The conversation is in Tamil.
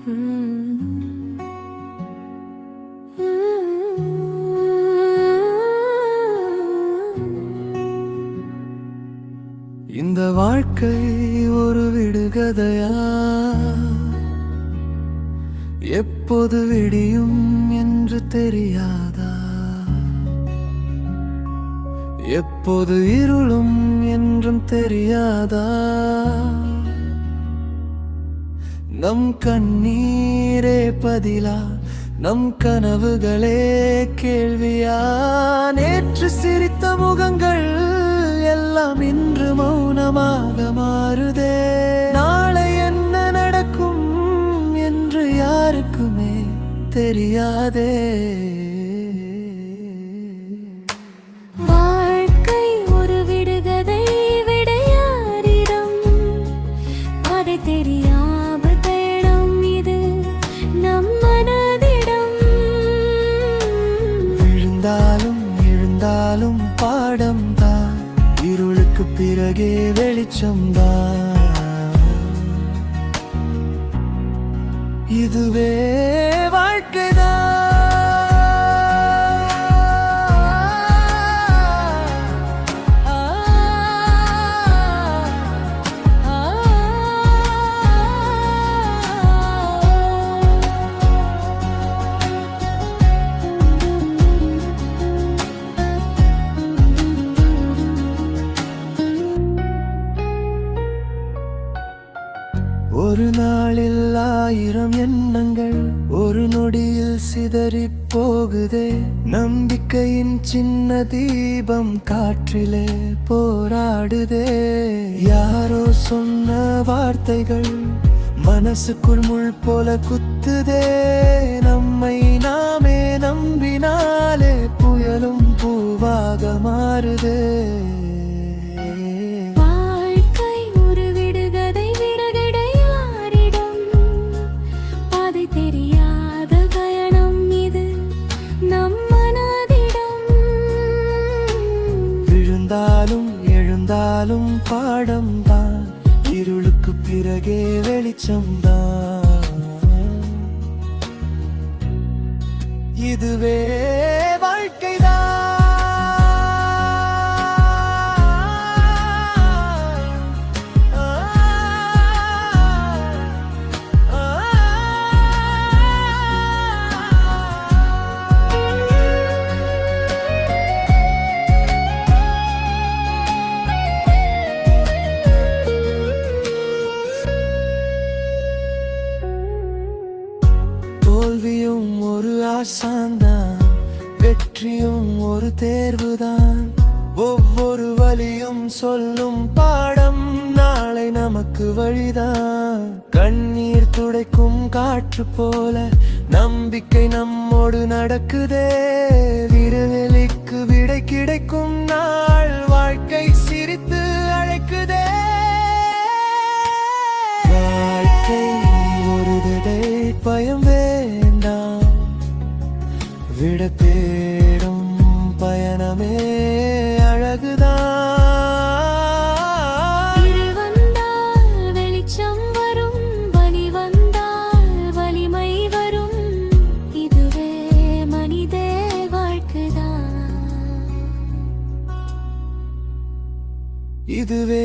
இந்த வாழ்க்கை ஒரு விடுகதையா, எப்போது விடியும் என்று தெரியாதா, எப்போது இருளும் என்றும் தெரியாதா, நம் கண்ணீரே பதிலா, நம் கனவுகளே கேள்வியா, நேற்று சிரித்த முகங்கள் எல்லாம் இன்று மௌனமாக மாறுதே, நாளை என்ன நடக்கும் என்று யாருக்குமே தெரியாதே. வாழ்க்கை ஒரு விடுகதை, விடையாரிடம் அதை தெரியாம தேடும் இது நம் மனதிடம். விழுந்தாலும் எழுந்தாலும் பாடம் தான், இருளுக்கு பிறகே வெளிச்சம்தான். இதுவே வாழ்க்கைதான். ஒரு நாளில் 1000 எண்ணங்கள் ஒரு நொடியில் சிதறி போகுதே, நம்பிக்கையின் சின்ன தீபம் காற்றிலே போராடுதே. யாரோ சொன்ன வார்த்தைகள் மனசுக்குள் முள் போல குத்துதே, நம்மை நாமே நம்பினாலே புயலும் பூவாக மாறுதே. விழுந்தாலும் எழுந்தாலும் பாடம் தான், இருளுக்கு பிறகே வெளிச்சம்தான். இதுவே வாழ்க்கைதான். தோல்வியும் ஒரு ஆசான்தான், வெற்றியும் ஒரு தேர்வுதான். ஒவ்வொரு வலியும் சொல்லும் பாடம், நாளை நமக்கு வழிதான். கண்ணீர் துடைக்கும் காற்று போல நம்பிக்கை நம்மோடு நடக்குதே, விடுதலைக்கு விடை கிடைக்கும் நாள் வாழ்க்கை சிரித்து அழைக்குதே. வாழ்க்கை ஒரு விடை, பயம் வேண்டாம், விட தேடும் பயணமே அழகுதான். இருள் வந்தால் வெளிச்சம் வரும், வலி வந்தால் வலிமை வரும், இதுவே மனித வாழ்க்கைதான். இதுவே